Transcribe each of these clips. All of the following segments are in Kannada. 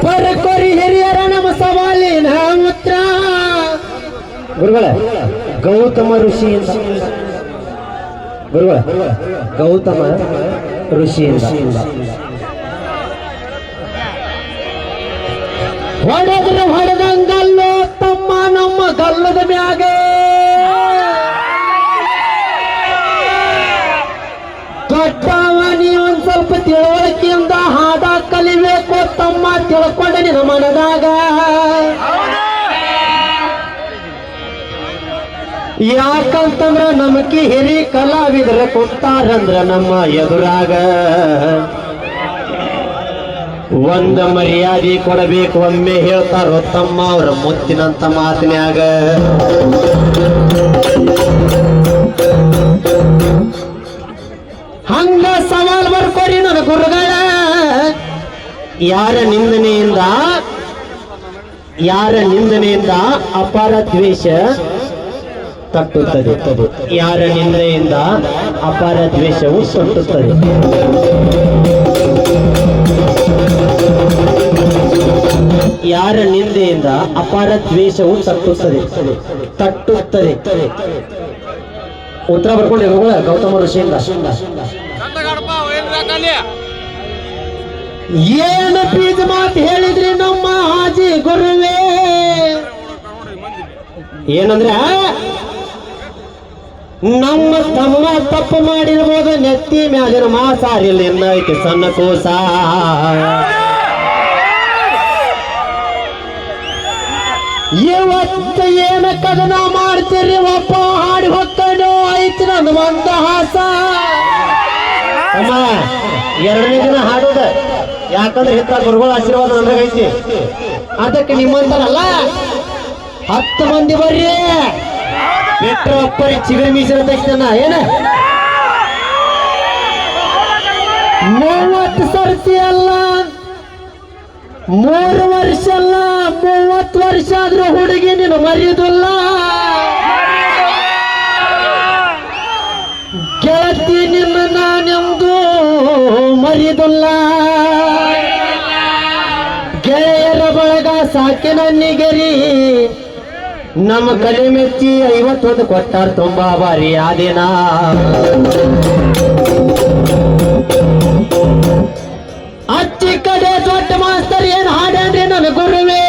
ಪರಕೊರಿ ಹಿರಿಯರ ನಮ್ಮ ಸವಾಲಿನ ಮುತ್ರ ಗುರುಗಳ ಗೌತಮ ಋಷಿಯಿಂದ ಗುರುಗಳ ಗೌತಮ ಋಷಿಯಿಂದ ಹೊಡೆದ್ರೆ ಹೊಡೆದಂಗಲ್ಲೋ ತಮ್ಮ ನಮ್ಮ ಗಲ್ಲದ ಮ್ಯಾಗೆ ದೊಡ್ಡವ ನೀ ಒಂದ್ ಸ್ವಲ್ಪ ತಿಳುವಳಿಕೆಯಿಂದ ಹಾಡ ಕಲಿಬೇಕು ತಮ್ಮ ತಿಳ್ಕೊಂಡೆ ನಿನ್ನ ಮನದಾಗ ಯಾಕಂತಂದ್ರ ನಮಕಿ ಹಿರಿ ಕಲಾವಿದ್ರ ಕೊಟ್ಟಾರಂದ್ರ ನಮ್ಮ ಎದುರಾಗ ಒಂದ ಮರ್ಯಾದೆ ಕೊಡಬೇಕು ಒಮ್ಮೆ ಹೇಳ್ತಾರೋ ತಮ್ಮ ಅವ್ರ ಮುತ್ತಿನಂತ ಮಾತಿನ್ಯಾಗ ಹಂಗ ಸವಾಲ್ ಬರ್ಕೋರಿ ನನ್ನ ಗುರುಗಳ ಯಾರ ನಿಂದನೆಯಿಂದ ಅಪಾರ ದ್ವೇಷ ತಟ್ಟುತ್ತದೆ ಯಾರ ನಿಂದೆಯಿಂದ ಅಪಾರ ದ್ವೇಷವು ತಟ್ಟುತ್ತದೆ ಯಾರ ನಿಂದೆಯಿಂದ ಅಪಾರ ದ್ವೇಷವು ತಟ್ಟುತ್ತದೆ ಉತ್ತರ ಬರ್ಕೊಂಡೆ ಗೌತಮ ಋಷಿಯಿಂದ ಏನು ಬೀಜ ಮಾತು ಹೇಳಿದ್ರಿ ನಮ್ಮ ಹಾಜಿ ಗುರುವೇ ಏನಂದ್ರೆ ನಮ್ಮ ತಮ್ಮ ತಪ್ಪು ಮಾಡಿರ್ಬೋದು ನೆತ್ತಿ ಮ್ಯಾಲಿನ ಮಾಸಾರಿಲ್ಲ ಏನೈತಿ ಸಣ್ಣ ಕೂಸ ಇವತ್ತು ಏನ ಕದನ ಮಾಡ್ತೀರಿ ಒಬ್ಬ ಹಾಡಿ ಹೊತ್ತನೋ ಐತಿ ನನ್ನ ಮಂದ ಹಾಸ ಅಮ್ಮ ಎರಡನೇ ದಿನ ಹಾಡೋದ ಯಾಕಂದ್ರೆ ಇಂಥ ಗುರುಗಳ ಆಶೀರ್ವಾದ ನನಗೈತಿ ಅದಕ್ಕೆ ನಿಮ್ಮಂತರಲ್ಲ 10 ಮಂದಿ ಬರ್ರಿ ಬಿಟ್ರ ಒಪ್ಪರಿ ಚಿಗರಿ ಮೀಸಿನ ತಕ್ಷಣ ಏನ 30 ಸರ್ತಿ ಅಲ್ಲ 3 ವರ್ಷ ಅಲ್ಲ 30 ವರ್ಷ ಆದ್ರೂ ಹುಡುಗಿ ನೀನು ಮರೆಯುವುದಿಲ್ಲ ಗೆಳತಿ ನಿನ್ನ ನಾನೆಂದು ಮರೆಯುವುದಿಲ್ಲ ಗೆಳೆಯರ ಬಳಗ ಸಾಕಿನ ನಿಗರಿ ನಮ್ಮ ಕಲೆ ಮೆಚ್ಚಿ 51 ಕೊಟ್ಟಾರ ತುಂಬಾ ಬಾರಿ ಆದೇನ ಅಚ್ಚಿ ಕಡೆ ದೊಡ್ಡ ಮಾಸ್ತರ್ ಏನ್ ಹಾಡ್ರಿ ನನ್ನ ಗುರುವೇ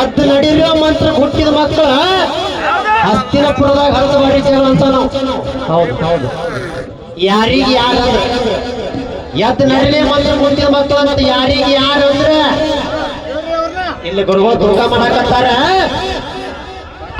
ಎದ್ದು ನಡೀರೋ ಮಂತ್ರ ಹುಟ್ಟಿದ ಮಕ್ಕಳ ಹಸ್ತಿನಪುರದಾಗ ಹರಿದು ಮಾಡಿದ್ದೇವೆ ಅಂತ ನಾವು ಹೌದು ಯಾರಿಗೆ ಯಾರು ಎದ್ದು ನಡಿಲೇ ಮಂತ್ರ ಹುಟ್ಟಿದ ಮಕ್ಕಳ ಮತ್ತೆ ಯಾರಿಗೆ ಯಾರು ಅಂದ್ರೆ ಇಲ್ಲಿ ಗುರುಗಳು ದುರ್ಗ ಮಾಡಕತ್ತಾರ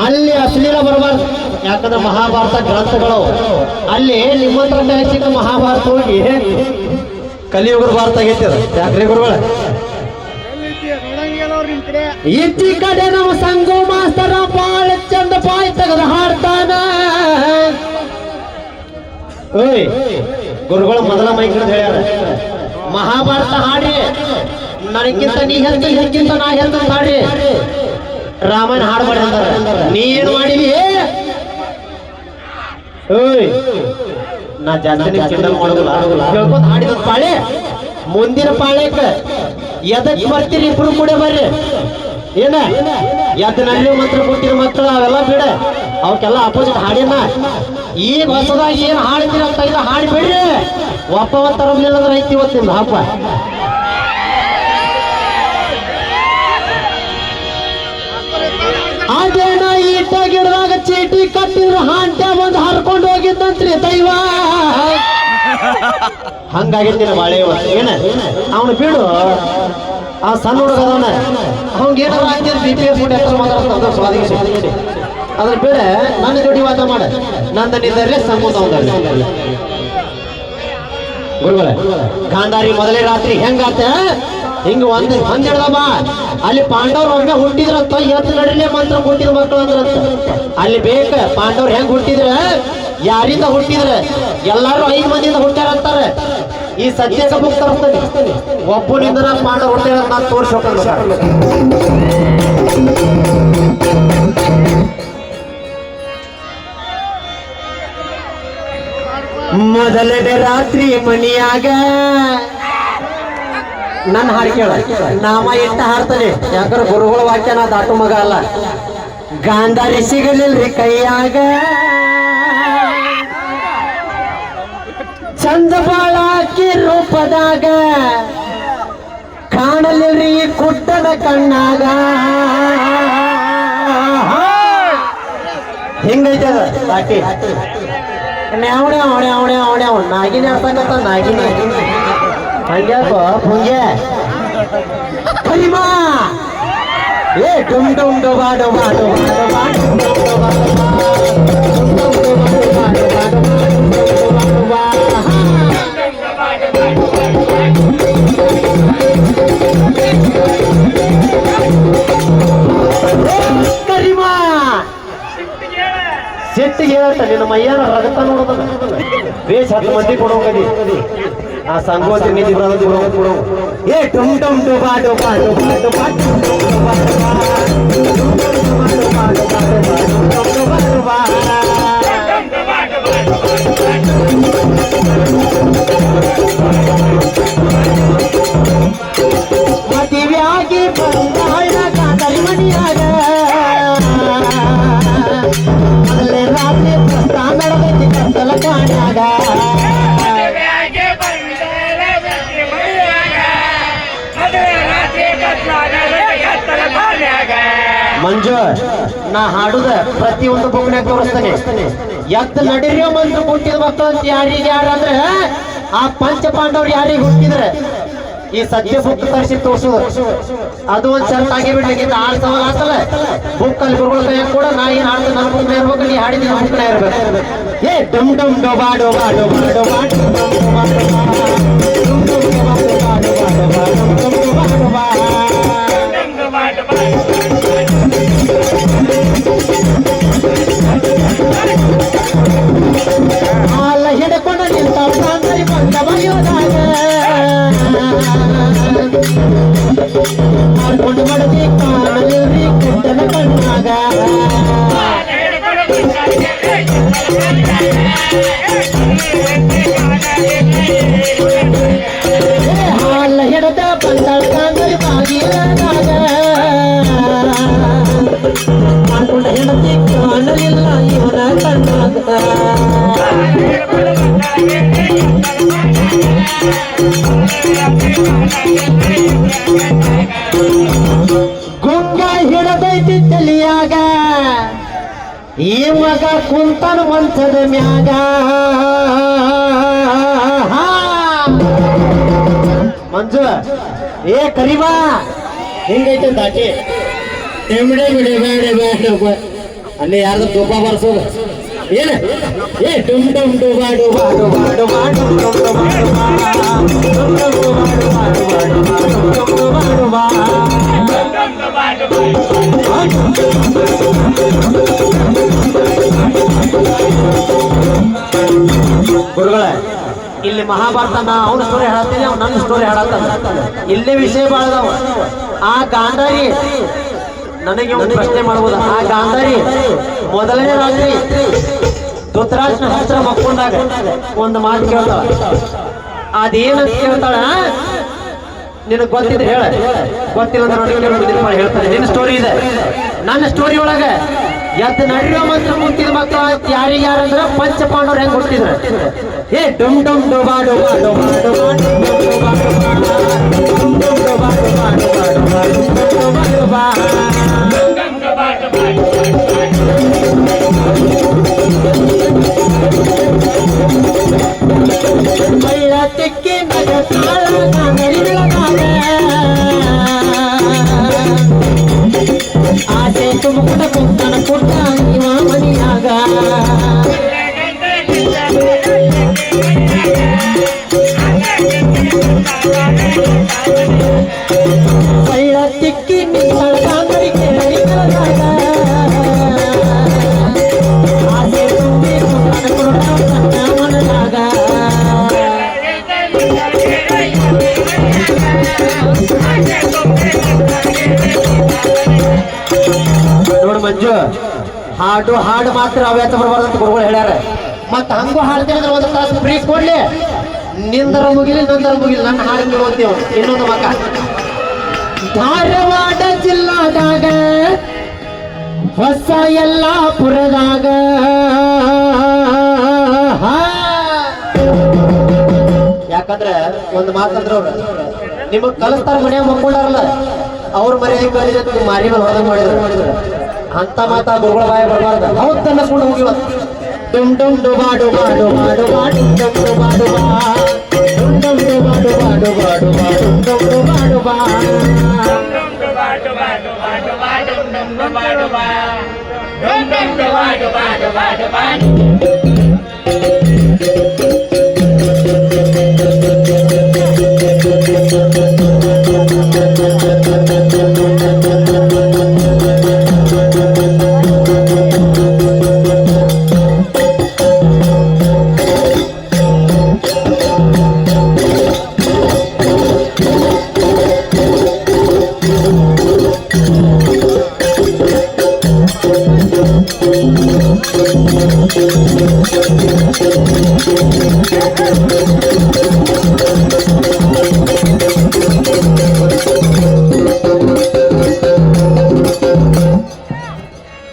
ಅಲ್ಲಿ ಅಶ್ಲೀಲ ಬರಬಾರ್ದು ಯಾಕಂದ್ರೆ ಮಹಾಭಾರತ ಗ್ರಂಥಗಳು ಅಲ್ಲಿ ನಿಮ್ಮಂತ್ರ ಹೆಚ್ಚಿನ ಮಹಾಭಾರತ ಹೋಗಿ ಕಲಿಯುಗರ ಭಾರತ ಆಗೈತಿ ಯಾಕ್ರಿ ಗುರುಗಳ ಇತ್ತಿ ಕಡೆ ನಮ್ಮ ಸಂಗು ಮಾಸ್ತರ ಬಾಳ ಚಂದ ಬಾಯಿ ತೆಗೆದು ಹಾಡ್ತಾನ ಓಯ್ ಗುರುಗಳು ಮೊದಲ ಮೈ ಹಿಡಿದು ಹೇಳ್ಯಾರ ಮಹಾಭಾರತ ಹಾಡಿ ನನಗಿಂತ ನೀ ಹೇಳ್ತಿ ಹೆಚ್ಚಿಂತ ನಾ ಹೇಳ್ತ ಹಾಡಿ ರಾಮಾಯಣ ಹಾಡ್ಬಾರ್ದು ಅಂತಾರ ನೀ ಏನು ಮಾಡಿದಿ ಓಯ್ ನಾ ಜಾಸ್ತಿ ಕಿಂಡಲ್ ಮಾಡೋದಿಲ್ಲ ಹೇಳ್ಕೊತ ಹಾಡಿದ ಪಾಳೆ ಮುಂದಿನ ಪಾಳ್ಯಕ್ಕೆ ಎದಕ್ಕೆ ಬರ್ತೀರಿ ಇಬ್ರು ಕೂಡ ಬರ್ರಿ ಏನ ಎದ್ದು ನಲ್ಲಿ ಮಂತ್ರ ಕೊಟ್ಟಿರ ಮಕ್ಕಳು ಅವೆಲ್ಲ ಬಿಡ ಅವಕ್ಕೆಲ್ಲ ಅಪೋಸಿಟ್ ಹಾಡಿನ ಈಗ ಹೊಸದಾಗಿ ಏನ್ ಹಾಡ್ತೀರ ಅಂತ ಇದು ಹಾಡಿ ಬಿಡ್ರಿ ಒಬ್ಬ ತರಲಿಲ್ಲ ಅಂದ್ರೆ ಐತಿ ಇವತ್ತಿಂದ ಹಬ್ಬ ಅದೇನ ಈಟ ಗಿಡದಾಗ ಚೀಟಿ ಕಟ್ಟಿದ್ರು ಹಾಂಟೆ ಬಂದು ಹರ್ಕೊಂಡು ಹೋಗಿದ್ದಂತ್ರಿ ದೈವ ಹಂಗಾಗಿದ್ದಿಲ್ಲ ಬಾಳೆ ಏನ ಅವನು ಬಿಡು ಆ ಸಣ್ಣ ಹುಡುಗ ಅದವನ ಅವ್ನಿಗೆ ಏನಾರ ಆಗ್ತಿದ್ ಬಿ ಪಿ ಎಸ್ ಮಾತಾಡ್ತಾನೆ ಸ್ವಾಧೀನ ಅದ್ರ ಬೇಡ ನನ್ನ ಜೋಡಿ ವಾದ ಮಾಡ ನಂದ ನಿಂದರ್ಲೆ ಸಂಬಂಧ ಗುರುಗಳ ಗಾಂಧಾರಿ ಮೊದಲೇ ರಾತ್ರಿ ಹೆಂಗಾತ ಹಿಂಗ ಒಂದಿಡ್ದಮ್ಮ ಅಲ್ಲಿ ಪಾಂಡವ್ರು ಒಮ್ಮೆ ಹುಟ್ಟಿದ್ರಂತ ಎತ್ತು ನಡಿಲೆ ಮಂತ್ರ ಹುಟ್ಟಿದ ಮಕ್ಕಳು ಅಂದ್ರಂತ ಅಲ್ಲಿ ಬೇಕ ಪಾಂಡವ್ರು ಹೆಂಗ್ ಹುಟ್ಟಿದ್ರ ಯಾರಿಂದ ಹುಟ್ಟಿದ್ರ ಎಲ್ಲಾರು 5 ಮಂದಿಯಿಂದ ಹುಟ್ಟ್ಯಾರ ಅಂತಾರೆ ಈ ಸತ್ಯಕ ಬುಕ್ ತರಿಸ್ತಾನೆ ಒಬ್ಬನಿಂದ ಪಾಂಡವ್ ಹುಟ್ಟ್ಯಾರ ನಾನು ತೋರಿಸ್ಬೇಕು ಮೊದಲನೇ ರಾತ್ರಿ ಮನಿಯಾಗ ನನ್ನ ಹಾಡು ಕೇಳ ನಾಮ ಇಟ್ಟ ಹಾಡ್ತಾನೆ ಯಾಕಂದ್ರೆ ಗುರುಗಳ ವಾಕ್ಯ ನಾ ದಾಟು ಮಗ ಅಲ್ಲ ಗಾಂಧಾರಿ ಸಿಗಲಿಲ್ರಿ ಕೈಯಾಗ ಚಂದ ಬಾಳಾಕಿ ರೂಪದಾಗ ಕಾಣಲಿಲ್ರಿ ಕುಟ್ಟದ ಕಣ್ಣಾಗ ಹಿಂಗೈತೆ ಅದ ದಾಟಿ ನಾಗಿನ ಹೇಳ್ತಾನಂತ ನಾಗಿನ ಹಂಗ್ಯಾಕೋ ಪುಂಗೆ ಕರಿಮಾ ಏ ಡುಮ್ ಡುಮ್ ಡೊಬಾ ಡೊಬಾ ಡೊಬಾ ಡೊಬಾ ಕರಿಮಾ ಸಿಟ್ಟಿಗೆ ಹೇಳ್ತ ನಿನ್ನ ಮೈಯಾನ ರಗತ ನೋಡೋದಲ್ಲ ಬೇಸ್ 10 ಮಂದಿ ಕೊಡೋಗದಿ ಆ ಸಂಗೋತಿ ನಿಧಿ ಬರೋದು ಕೊಡೋ ಏ ಟುಮ್ ಟುಮ್ ಡೊಬಾ ಡೊಬಾ ಡೊಬಾ ಡೊಬಾ ಮದುವೆಯಾಗಿ ಬಂದಾಳ ಗಾಂಧಾರಿ ಮನಿಯಾಗ ಮೊದಲೇ ರಾತ್ರಿ ಪ್ರಸ್ಥಾನ ನಡೆದೈತಿ ಕತ್ತಲ ಕಾಣ್ಯಾಗ ಮಂಜು ನಾ ಹಾಡುದ ಪ್ರತಿಯೊಂದು ಬೊಮ್ಮನೆ ತೋರಿಸ್ತಾನೆ ಎತ್ತ ನಡಿರಿಯೋ ಮಂತ್ರ ಹುಟ್ಟಿದ ಮಕ್ಕಳು ಅಂತ ಯಾರಿಗೆ ಯಾರಂದ್ರೆ ಆ ಪಂಚ ಪಾಂಡವ್ರು ಯಾರಿಗೆ ಹುಟ್ಟಿದ್ರೆ ಈ ಸದ್ಯ ಬುಕ್ ತರಿಸಿ ತೋರಿಸೋದು ಅದು ಒಂದ್ ಶರ್ಟ್ ಆಗಿ ಬಿಡ್ಲಿಕ್ಕೆ 6 ಸವಾಲ್ ಆತಲ್ಲ ಬುಕ್ ಅಲ್ಲಿ ಗುರುಗಳ ಕೈಯಾಗ ಕೂಡ ನಾ ಏನ್ ಹಾಡ್ತ ನನ್ನ ಬುಕ್ ಇರ್ಬೇಕು ನೀ ಹಾಡಿದ ಬುಕ್ ಇರ್ಬೇಕು ಏ ಡಮ್ ಡಮ್ ಡೊಬಾ ಡೊಬಾ ಡೊಬಾ ಡೊಬಾ ಹಾಲ ಹಿಡ್ಕೊಂಡ ನಿಂತ ಗಾಂಧಾರಿ ಬಂದ ಬಯೋದಾಗ ಮಾಡ್ಕೊಂಡು ಮಡದಿ ಕಾಣಲಿ ಕುಟ್ಟನ ಕಣ್ಣಾಗ ಹಾಲ ಹಿಡದ ಬಂದ ಗಾಂಧಾರಿ ಬಾಗಿಲಾಗ ಮಾಡ್ಕೊಂಡ ಹೆಂಡತಿ ಕಾಣಲಿಲ್ಲ ಇವನ ಕಣ್ಣಾಗ ಗುಂಗ ಹಿಡದೈತಿ ತಲಿಯಾಗ ಈ ಮಗ ಕುಂತನ ಮಂಚದ ಮ್ಯಾಗ ಮಂಜು ಏ ಕರಿಬಾ ಹಿಂಗೈತೆ ದಾಟಿ ಬಿಡೆ ಬಿಡೆ ಬೇಡ ಬೇಡ ಅಲ್ಲಿ ಯಾರ್ದು ತುಪ್ಪ ಬರ್ಸೋದು ಏನ ಏ ಡುಮ್ ಡುಮ್ ಡುಬಾ ಡುಬಾ ಡುಬಾ ಡುಬಾ ಡುಮ್ ಡುಮ್ ಡುಬಾ ಡುಬಾ ಗುರುಗಳೇ ಇಲ್ಲಿ ಮಹಾಭಾರತ ನಾ ಅವನ ಸ್ಟೋರಿ ಹೇಳತ್ತೀನಿ ಅವ್ನು ನನ್ನ ಸ್ಟೋರಿ ಹೇಳತ್ತಾನ ಇಲ್ಲೇ ವಿಷಯ ಬಾಳದವ ಆ ಗಾಂಧಾರಿ ನನಗೆ ಒಂದು ಪ್ರಶ್ನೆ ಮಾಡಬಹುದು ಆ ಗಾಂಧಾರಿ ಮೊದಲನೇ ರಾತ್ರಿ ಧೃತರಾಷ್ಟ್ರನ ಹತ್ರ ಮಕ್ಕೊಂಡಾಗ ಒಂದು ಮಾತು ಕೇಳ್ತಾಳ ಅದೇನಂತ ಕೇಳ್ತಾಳ ನಿನಗೆ ಗೊತ್ತಿದ್ರೆ ಹೇಳ ಗೊತ್ತಿಲ್ಲ ಅಂದ್ರೆ ಹೇಳ್ತಾರೆ ನಿನ್ನ ಸ್ಟೋರಿ ಇದೆ ನನ್ನ ಸ್ಟೋರಿ ಒಳಗ ಎದ್ದು ನಡಿಯೋ ಮಂತ್ರ ಹುಟ್ಟಿದ ಮಕ್ಕಳು ಯಾರಿಗೆ ಯಾರಂದ್ರ ಪಂಚ ಪಾಂಡವ್ರು ಹೆಂಗ್ ಹುಟ್ಟಿದ್ರ ಏ ಡುಮ್ ಡುಮ್ ಡೊಬಾ ಡೊಬಾ ಡೊಬಾ ಡೊಬಾ ತಿಕ್ಕಿ ನಗತಾಳ ನರಿಗಳಾಗ ಆಸೆ ತುಂಬುಟ ಕುಂತನ ಪುಟ್ಟ ಇವ ಮನಿಯಾಗ ಬಳ್ಳ ತಿಕ್ಕಿ ನಿಂತಳ ಕಾಂಗರಿಗೆ ನರಿಗಳಾಗ ಆಸೆ ತುಂಬಿ ಕುಂತನ ಪುಟ್ಟ ತನ್ನ ಮನದಾಗ ನೋಡು ಮಂಜು ಹಾಡು ಮಾತ್ರ ಅವ್ಯಾತ ಬರಬಾರ್ದಂತ ಗುರುಗಳು ಹೇಳ್ಯಾರ ಮತ್ತ ಹಂಗೂ ಹಾಡ್ತೇನೆ ಅಂದ್ರೆ ಒಂದು ತಾಸು ಫ್ರೀ ಕೊಡ್ಲಿ ನಿಂದರ ಮುಗಿಲಿ ನಂದರ ಮುಗಿಲಿ ನನ್ನ ಹಾಡಿನ ಓದ್ತೇವ ಇನ್ನೊಂದು ಮಗ ಧಾರವಾಡ ಜಿಲ್ಲಾದಾಗ ಹೊಸ ಯಲ್ಲಾಪುರದಾಗ ಯಾಕಂದ್ರೆ ಒಂದು ಮಾತಂದ್ರ ಅವ್ರ ನಿಮಗ್ ಕಲಿಸ್ತಾರ ಮನೆ ಮಕ್ಕೊಂಡಾರಲ್ಲ ಅವ್ರ ಮರ್ಯಾದೆ ಕಲಿದ ಮಾರಿ ಮೇಲೆ ಹೊರಗೆ ಮಾಡಿದ್ರು ಅಂತ ಮಾತಾ ಗುರುಗಳ ಬಾಯ ಬರಬಾರ್ದ ಹೌದ್ ತನ್ನಸ್ಕೊಂಡು ಹೋಗಿವ ಡುಮ್ ಡುಮ್ ಡುಬಾಡು ಬಾಡು ಬಾಡು ಬಾಡು ಡುಮ್ ಡುಬಾಡು ಬಾ ಡುಮ್ ಡುಮ್ ಡುಬಾಡು ಬಾಡು ಬಾಡು ಬಾ ಡುಮ್ ಡುಮ್ ಡುಬಾಡು ಬಾ